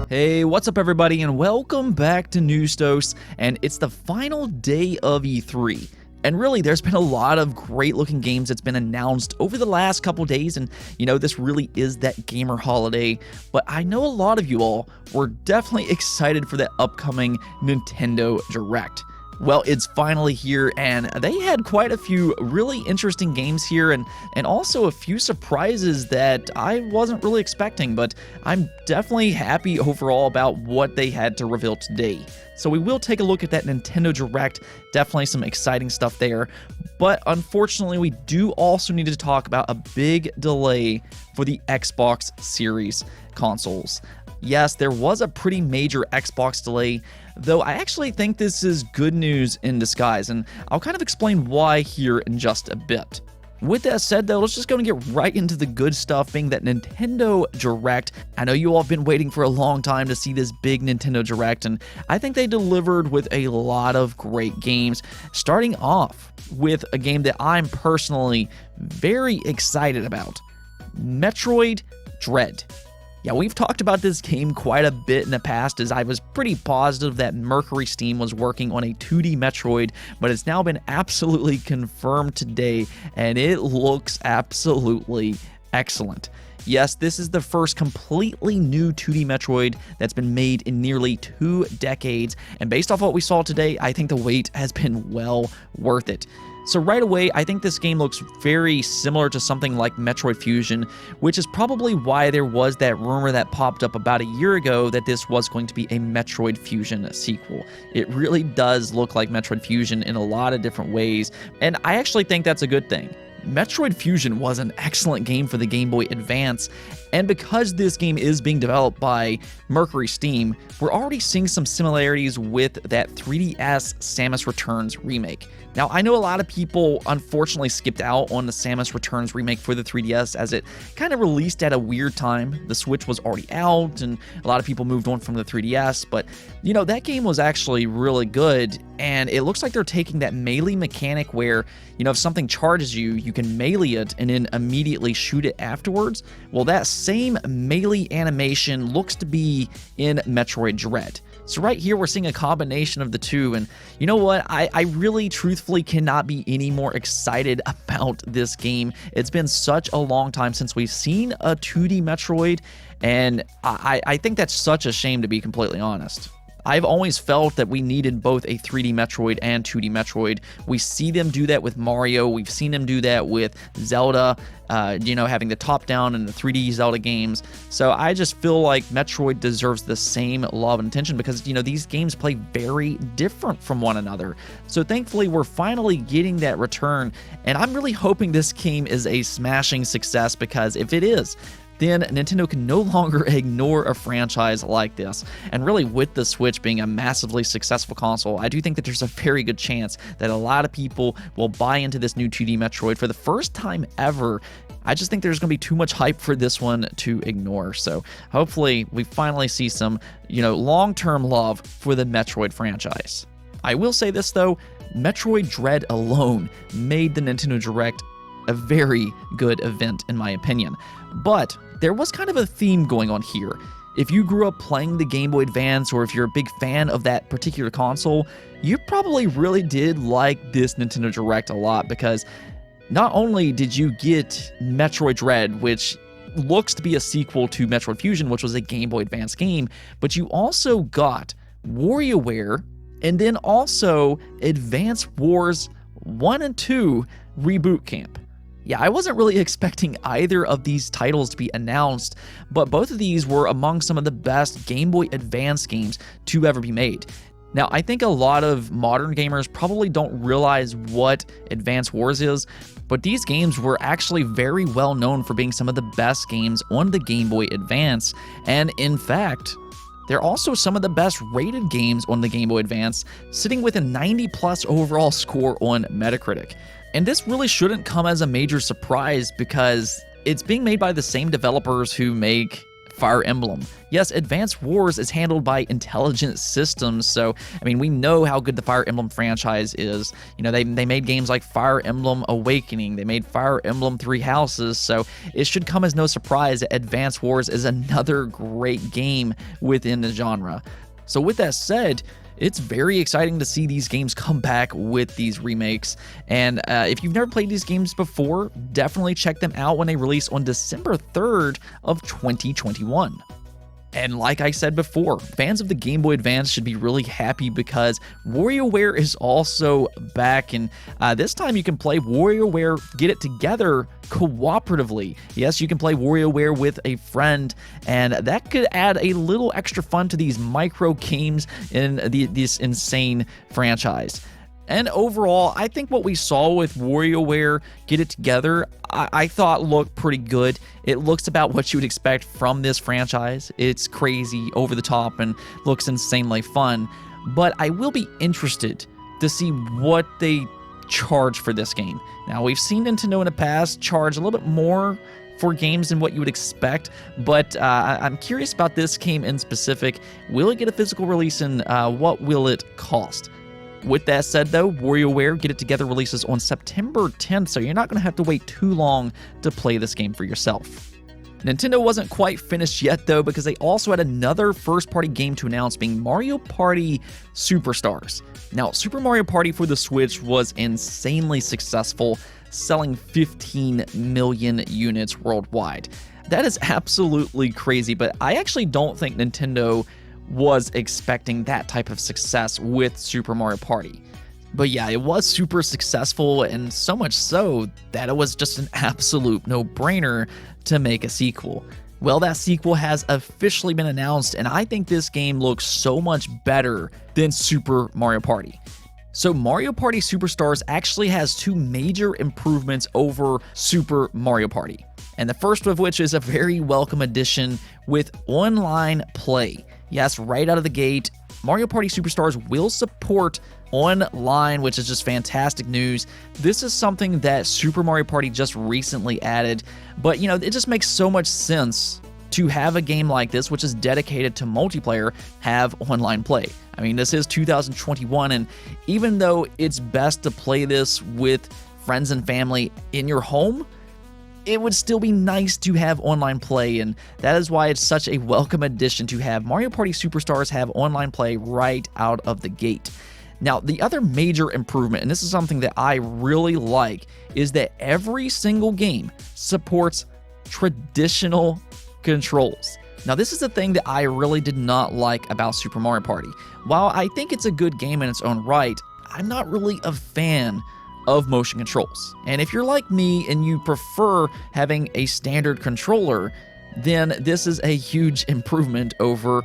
Hey, what's up everybody, and welcome back to News Dose, and it's the final day of E3. And really, there's been a lot of great-looking games that's been announced over the last couple days, and this really is that gamer holiday. But I know a lot of you all were definitely excited for that upcoming Nintendo Direct. Well, it's finally here, and they had quite a few really interesting games here, and also a few surprises that I wasn't really expecting, but I'm definitely happy overall about what they had to reveal today. So we will take a look at that Nintendo Direct, definitely some exciting stuff there, but unfortunately we do also need to talk about a big delay for the Xbox Series consoles. Yes, there was a pretty major Xbox delay, though I actually think this is good news in disguise, and I'll kind of explain why here in just a bit. With that said though, let's just go and get right into the good stuff, being that Nintendo Direct. I know you all have been waiting for a long time to see this big Nintendo Direct, and I think they delivered with a lot of great games, starting off with a game that I'm personally very excited about, Metroid Dread. Yeah, we've talked about this game quite a bit in the past, as I was pretty positive that Mercury Steam was working on a 2D Metroid, but it's now been absolutely confirmed today, and it looks absolutely excellent. Yes, this is the first completely new 2D Metroid that's been made in nearly 2 decades, and based off what we saw today, I think the wait has been well worth it. So right away, I think this game looks very similar to something like Metroid Fusion, which is probably why there was that rumor that popped up about a year ago that this was going to be a Metroid Fusion sequel. It really does look like Metroid Fusion in a lot of different ways, and I actually think that's a good thing. Metroid Fusion was an excellent game for the Game Boy Advance, and because this game is being developed by Mercury Steam, we're already seeing some similarities with that 3DS Samus Returns remake. Now, I know a lot of people unfortunately skipped out on the Samus Returns remake for the 3DS, as it kind of released at a weird time. The Switch was already out, and a lot of people moved on from the 3DS, but that game was actually really good, and it looks like they're taking that melee mechanic where, if something charges you, you can melee it and then immediately shoot it afterwards. Well, that same melee animation looks to be in Metroid Dread. So right here, we're seeing a combination of the two, and you know what? I really truthfully cannot be any more excited about this game. It's been such a long time since we've seen a 2D Metroid, and I think that's such a shame, to be completely honest. I've always felt that we needed both a 3D Metroid and 2D Metroid. We see them do that with Mario. We've seen them do that with Zelda, having the top-down and the 3D Zelda games. So I just feel like Metroid deserves the same love and attention because, these games play very different from one another. So thankfully, we're finally getting that return, and I'm really hoping this game is a smashing success, because if it is, then Nintendo can no longer ignore a franchise like this. And really, with the Switch being a massively successful console, I do think that there's a very good chance that a lot of people will buy into this new 2D Metroid for the first time ever. I just think there's going to be too much hype for this one to ignore. So hopefully we finally see some, long-term love for the Metroid franchise. I will say this though, Metroid Dread alone made the Nintendo Direct a very good event in my opinion. But there was kind of a theme going on here. If you grew up playing the Game Boy Advance, or if you're a big fan of that particular console, you probably really did like this Nintendo Direct a lot, because not only did you get Metroid Dread, which looks to be a sequel to Metroid Fusion, which was a Game Boy Advance game, but you also got Warioware, and then also Advance Wars 1 and 2 Reboot Camp. Yeah, I wasn't really expecting either of these titles to be announced, but both of these were among some of the best Game Boy Advance games to ever be made. Now, I think a lot of modern gamers probably don't realize what Advance Wars is, but these games were actually very well known for being some of the best games on the Game Boy Advance, and in fact, they're also some of the best rated games on the Game Boy Advance, sitting with a 90+ overall score on Metacritic. And this really shouldn't come as a major surprise, because it's being made by the same developers who make Fire Emblem. Yes, Advance Wars is handled by Intelligent Systems, so, I mean, we know how good the Fire Emblem franchise is. You know, they made games like Fire Emblem Awakening, they made Fire Emblem Three Houses, so it should come as no surprise that Advance Wars is another great game within the genre. So with that said, it's very exciting to see these games come back with these remakes, and if you've never played these games before, definitely check them out when they release on December 3rd of 2021. And like I said before, fans of the Game Boy Advance should be really happy because Warioware is also back, and this time you can play Warioware Get It Together cooperatively. Yes, you can play Warioware with a friend, and that could add a little extra fun to these micro games in this insane franchise. And overall, I think what we saw with Warioware Get It Together, I thought looked pretty good. It looks about what you would expect from this franchise. It's crazy, over the top, and looks insanely fun. But I will be interested to see what they charge for this game. Now, we've seen Nintendo in the past charge a little bit more for games than what you would expect, but I'm curious about this game in specific. Will it get a physical release, and what will it cost? With that said, though, Warioware Get It Together releases on September 10th, so you're not going to have to wait too long to play this game for yourself. Nintendo wasn't quite finished yet, though, because they also had another first-party game to announce, being Mario Party Superstars. Now, Super Mario Party for the Switch was insanely successful, selling 15 million units worldwide. That is absolutely crazy, but I actually don't think Nintendo was expecting that type of success with Super Mario Party. But yeah, it was super successful, and so much so that it was just an absolute no-brainer to make a sequel. Well, that sequel has officially been announced, and I think this game looks so much better than Super Mario Party. So Mario Party Superstars actually has two major improvements over Super Mario Party, and the first of which is a very welcome addition with online play. Yes, right out of the gate, Mario Party Superstars will support online, which is just fantastic news. This is something that Super Mario Party just recently added, but you know, it just makes so much sense to have a game like this, which is dedicated to multiplayer, have online play. I mean, this is 2021, and even though it's best to play this with friends and family in your home, it would still be nice to have online play, and that is why it's such a welcome addition to have Mario Party Superstars have online play right out of the gate. Now, the other major improvement, and this is something that I really like, is that every single game supports traditional controls. Now, this is the thing that I really did not like about Super Mario Party. While I think it's a good game in its own right, I'm not really a fan of motion controls. And if you're like me and you prefer having a standard controller, then this is a huge improvement over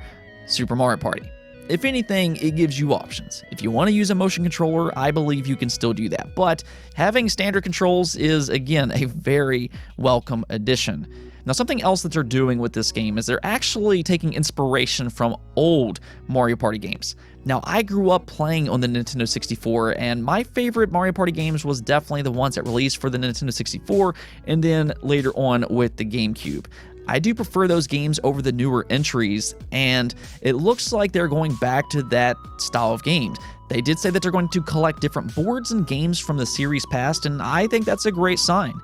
Super Mario Party. If anything, it gives you options. If you want to use a motion controller, I believe you can still do that. But having standard controls is, again, a very welcome addition. Now, something else that they're doing with this game is they're actually taking inspiration from old Mario Party games. Now, I grew up playing on the Nintendo 64, and my favorite Mario Party games was definitely the ones that released for the Nintendo 64, and then later on with the GameCube. I do prefer those games over the newer entries, and it looks like they're going back to that style of games. They did say that they're going to collect different boards and games from the series past, and I think that's a great sign.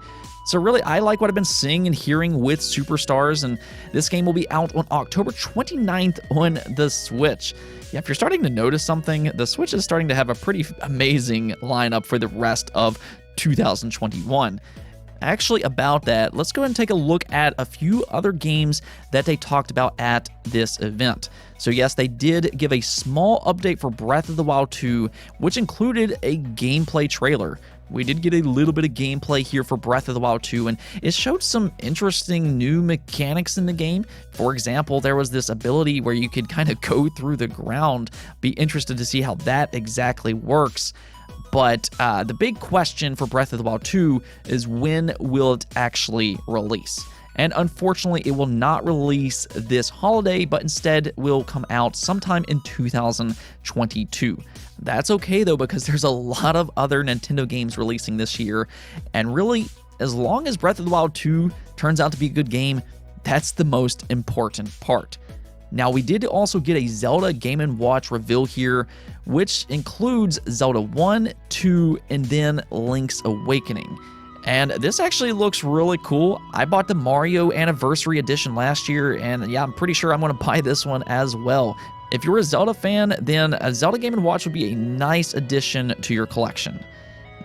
So really, I like what I've been seeing and hearing with Superstars, and this game will be out on October 29th on the Switch. Yeah, if you're starting to notice something, the Switch is starting to have a pretty amazing lineup for the rest of 2021. Actually, about that, let's go ahead and take a look at a few other games that they talked about at this event. So yes, they did give a small update for Breath of the Wild 2, which included a gameplay trailer. We did get a little bit of gameplay here for Breath of the Wild 2, and it showed some interesting new mechanics in the game. For example, there was this ability where you could kind of go through the ground. Be interested to see how that exactly works. But the big question for Breath of the Wild 2 is, when will it actually release? And unfortunately, it will not release this holiday, but instead will come out sometime in 2022. That's okay though, because there's a lot of other Nintendo games releasing this year, and really, as long as Breath of the Wild 2 turns out to be a good game, That's the most important part. Now, we did also get a Zelda Game & Watch reveal here, which includes Zelda 1, 2, and then Link's Awakening. And this actually looks really cool. I bought the Mario Anniversary Edition last year, and yeah, I'm pretty sure I'm going to buy this one as well. If you're a Zelda fan, then a Zelda Game & Watch would be a nice addition to your collection.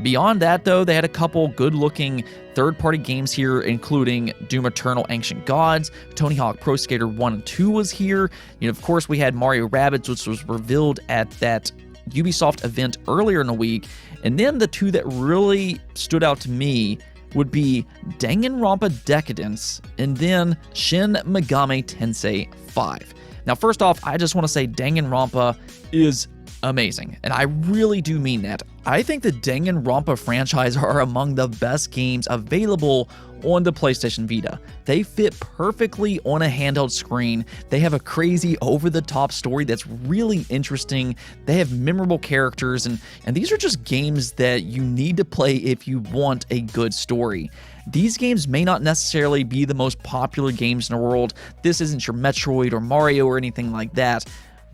Beyond that, though, they had a couple good-looking third-party games here, including Doom Eternal Ancient Gods, Tony Hawk Pro Skater 1 and 2 was here. Of course, we had Mario Rabbids, which was revealed at that Ubisoft event earlier in the week. And then the two that really stood out to me would be Danganronpa Decadence and then Shin Megami Tensei 5. Now, first off, I just want to say Danganronpa is amazing, and I really do mean that. I think the Danganronpa franchise are among the best games available on the PlayStation Vita. They fit perfectly on a handheld screen. They have a crazy over-the-top story that's really interesting. They have memorable characters, and these are just games that you need to play if you want a good story. These games may not necessarily be the most popular games in the world. This isn't your Metroid or Mario or anything like that.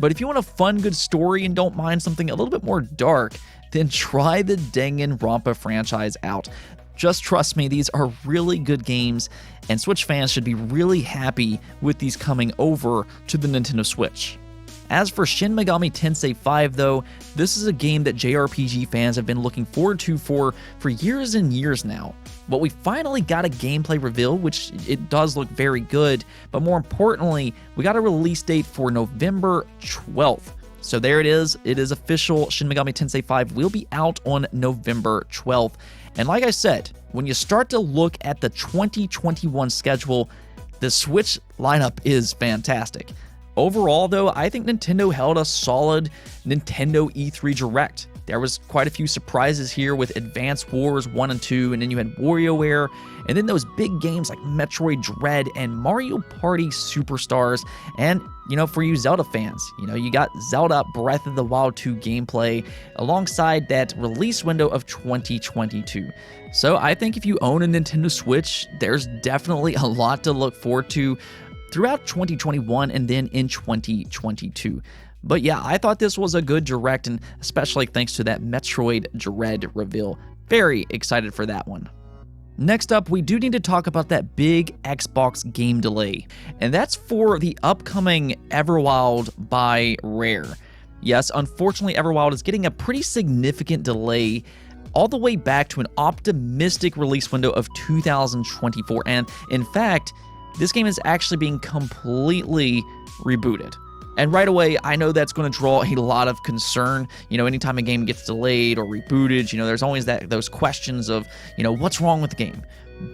But if you want a fun, good story and don't mind something a little bit more dark, then try the Danganronpa franchise out. Just trust me, these are really good games, and Switch fans should be really happy with these coming over to the Nintendo Switch. As for Shin Megami Tensei 5, though, this is a game that JRPG fans have been looking forward to for years and years now. But we finally got a gameplay reveal, which it does look very good, but more importantly, we got a release date for November 12th. So there it is official. Shin Megami Tensei 5 will be out on November 12th. And like I said, when you start to look at the 2021 schedule, the Switch lineup is fantastic. Overall, though, I think Nintendo held a solid Nintendo E3 Direct. There was quite a few surprises here with Advance Wars 1 and 2, and then you had WarioWare, and then those big games like Metroid Dread and Mario Party Superstars, and, for you Zelda fans, you got Zelda Breath of the Wild 2 gameplay alongside that release window of 2022. So I think if you own a Nintendo Switch, there's definitely a lot to look forward to throughout 2021 and then in 2022. But yeah, I thought this was a good Direct, and especially thanks to that Metroid Dread reveal. Very excited for that one. Next up, we do need to talk about that big Xbox game delay, and that's for the upcoming Everwild by Rare. Yes, unfortunately, Everwild is getting a pretty significant delay all the way back to an optimistic release window of 2024, and in fact, this game is actually being completely rebooted. And right away, I know that's going to draw a lot of concern. Anytime a game gets delayed or rebooted, there's always those questions of, what's wrong with the game?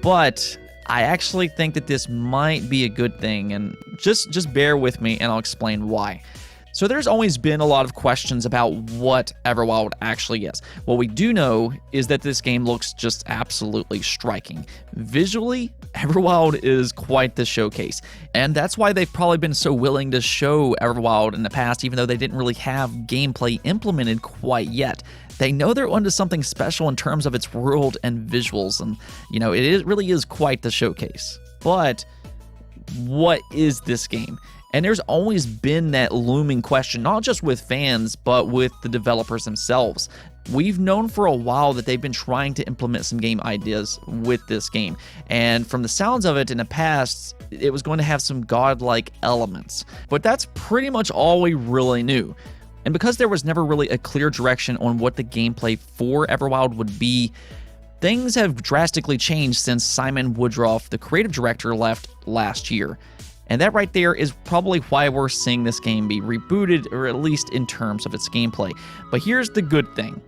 But I actually think that this might be a good thing, and just bear with me and I'll explain why. So there's always been a lot of questions about what Everwild actually is. What we do know is that this game looks just absolutely striking. Visually, Everwild is quite the showcase, and that's why they've probably been so willing to show Everwild in the past, even though they didn't really have gameplay implemented quite yet. They know they're onto something special in terms of its world and visuals, and really is quite the showcase. But what is this game? And there's always been that looming question, not just with fans, but with the developers themselves. We've known for a while that they've been trying to implement some game ideas with this game. And from the sounds of it in the past, it was going to have some godlike elements. But that's pretty much all we really knew. And because there was never really a clear direction on what the gameplay for Everwild would be, things have drastically changed since Simon Woodruff, the creative director, left last year. And that right there is probably why we're seeing this game be rebooted, or at least in terms of its gameplay. But here's the good thing.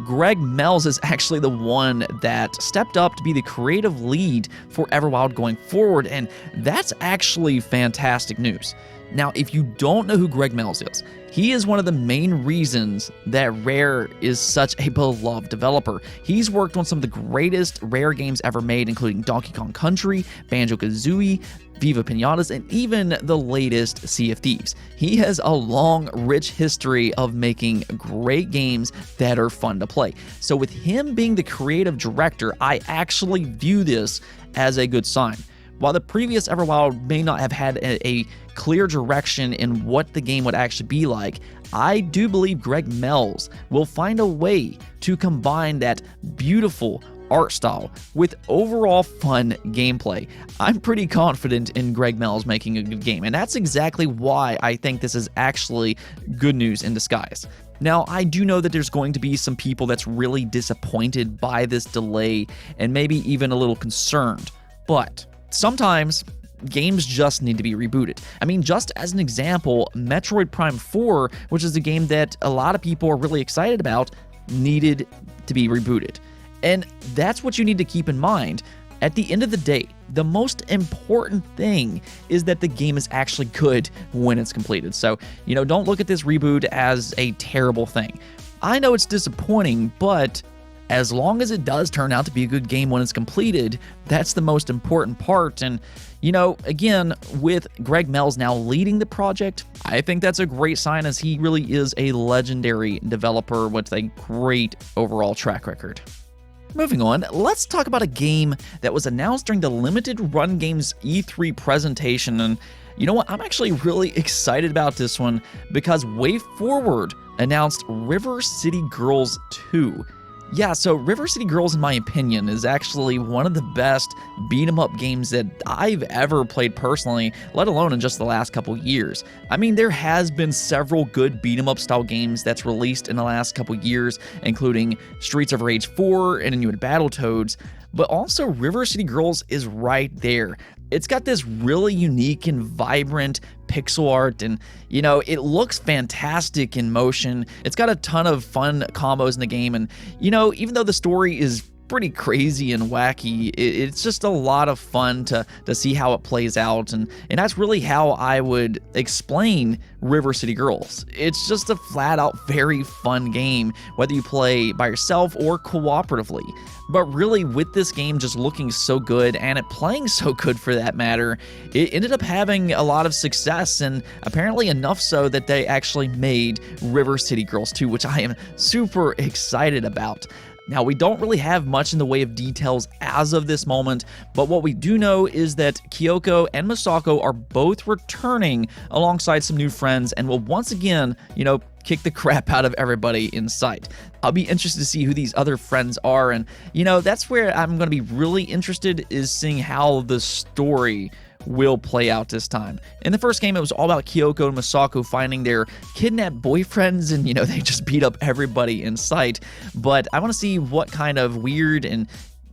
Greg Mells is actually the one that stepped up to be the creative lead for Everwild going forward, and that's actually fantastic news. Now, if you don't know who Greg Mells is, he is one of the main reasons that Rare is such a beloved developer. He's worked on some of the greatest Rare games ever made, including Donkey Kong Country, Banjo-Kazooie, Viva Pinatas, and even the latest Sea of Thieves. He has a long, rich history of making great games that are fun to play. So with him being the creative director, I actually view this as a good sign. while the previous Everwild may not have had a clear direction in what the game would actually be like, I do believe Greg Mells will find a way to combine that beautiful art style with overall fun gameplay. I'm pretty confident in Greg Mells making a good game, and that's exactly why I think this is actually good news in disguise. Now, I do know that there's going to be some people that's really disappointed by this delay and maybe even a little concerned, but sometimes games just need to be rebooted. I mean, just as an example, Metroid Prime 4, which is a game that a lot of people are really excited about, needed to be rebooted. And that's what you need to keep in mind. At the end of the day, the most important thing is that the game is actually good when it's completed. So, don't look at this reboot as a terrible thing. I know it's disappointing, but as long as it does turn out to be a good game when it's completed, that's the most important part. And, again, with Greg Mells now leading the project, I think that's a great sign, as he really is a legendary developer with a great overall track record. Moving on, let's talk about a game that was announced during the Limited Run Games E3 presentation, and you know what, I'm actually really excited about this one because WayForward announced River City Girls 2. Yeah, so River City Girls, in my opinion, is actually one of the best beat-em-up games that I've ever played personally, let alone in just the last couple years. I mean, there has been several good beat-em-up style games that's released in the last couple years, including Streets of Rage 4 and a new Battletoads, but also River City Girls is right there. It's got this really unique and vibrant pixel art, and it looks fantastic in motion. It's got a ton of fun combos in the game, and even though the story is pretty crazy and wacky, it's just a lot of fun to see how it plays out, and that's really how I would explain River City Girls. It's just a flat out very fun game, whether you play by yourself or cooperatively. But really, with this game just looking so good, and it playing so good for that matter, it ended up having a lot of success, and apparently enough so that they actually made River City Girls 2, which I am super excited about. Now, we don't really have much in the way of details as of this moment, but what we do know is that Kyoko and Masako are both returning alongside some new friends and will once again, kick the crap out of everybody in sight. I'll be interested to see who these other friends are, and that's where I'm going to be really interested, is seeing how the story will play out this time. In the first game, it was all about Kyoko and Masako finding their kidnapped boyfriends, and they just beat up everybody in sight. But I want to see what kind of weird and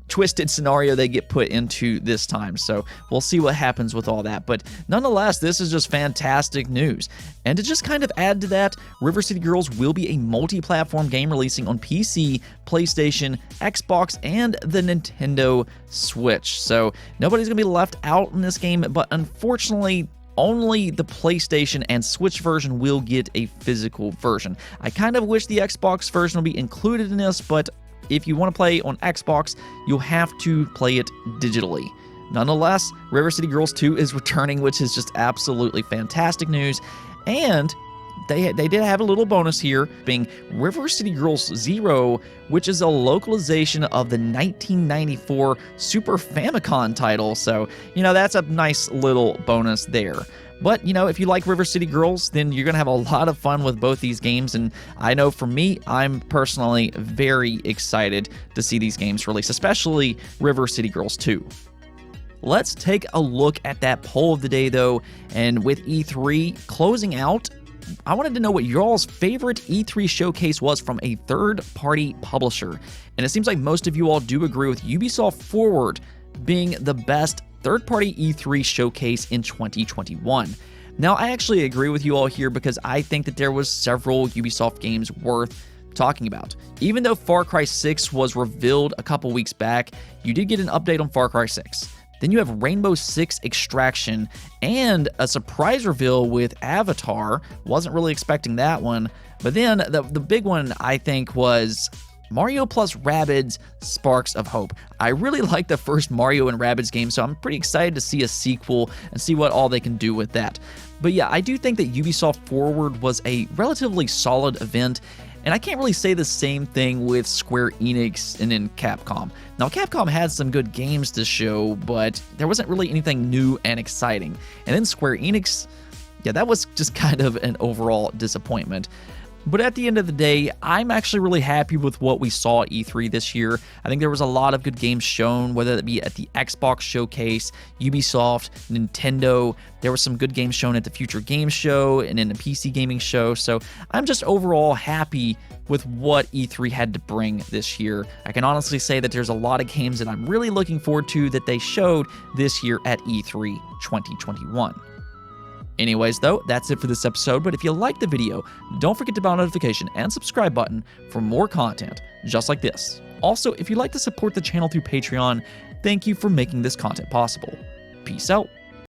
twisted scenario they get put into this time, so we'll see what happens with all that. But nonetheless, this is just fantastic news. And to just kind of add to that, River City Girls will be a multi-platform game releasing on PC, PlayStation, Xbox, and the Nintendo Switch. So nobody's gonna be left out in this game, but unfortunately, only the PlayStation and Switch version will get a physical version. I kind of wish the Xbox version will be included in this, but if you want to play on Xbox, you'll have to play it digitally. Nonetheless, River City Girls 2 is returning, which is just absolutely fantastic news. And they did have a little bonus here, being River City Girls 0, which is a localization of the 1994 Super Famicom title. So, that's a nice little bonus there. But, if you like River City Girls, then you're going to have a lot of fun with both these games, and I know for me, I'm personally very excited to see these games released, especially River City Girls 2. Let's take a look at that poll of the day, though, and with E3 closing out, I wanted to know what y'all's favorite E3 showcase was from a third-party publisher, and it seems like most of you all do agree with Ubisoft Forward being the best third-party E3 showcase in 2021. Now, I actually agree with you all here because I think that there was several Ubisoft games worth talking about. Even though Far Cry 6 was revealed a couple weeks back, you did get an update on Far Cry 6. Then you have Rainbow Six Extraction and a surprise reveal with Avatar. Wasn't really expecting that one. But then the big one, I think, was Mario plus Rabbids Sparks of Hope. I really like the first Mario and Rabbids game, so I'm pretty excited to see a sequel and see what all they can do with that. But yeah, I do think that Ubisoft Forward was a relatively solid event, And I can't really say the same thing with Square Enix and then Capcom. Now, Capcom had some good games to show, but there wasn't really anything new and exciting. And then Square Enix, yeah, that was just kind of an overall disappointment. But at the end of the day, I'm actually really happy with what we saw at E3 this year. I think there was a lot of good games shown, whether it be at the Xbox Showcase, Ubisoft, Nintendo. There were some good games shown at the Future Games Show and in the PC Gaming Show. So I'm just overall happy with what E3 had to bring this year. I can honestly say that there's a lot of games that I'm really looking forward to that they showed this year at E3 2021. Anyways, though, that's it for this episode, but if you liked the video, don't forget to bell notification and subscribe button for more content just like this. Also, if you'd like to support the channel through Patreon, thank you for making this content possible. Peace out.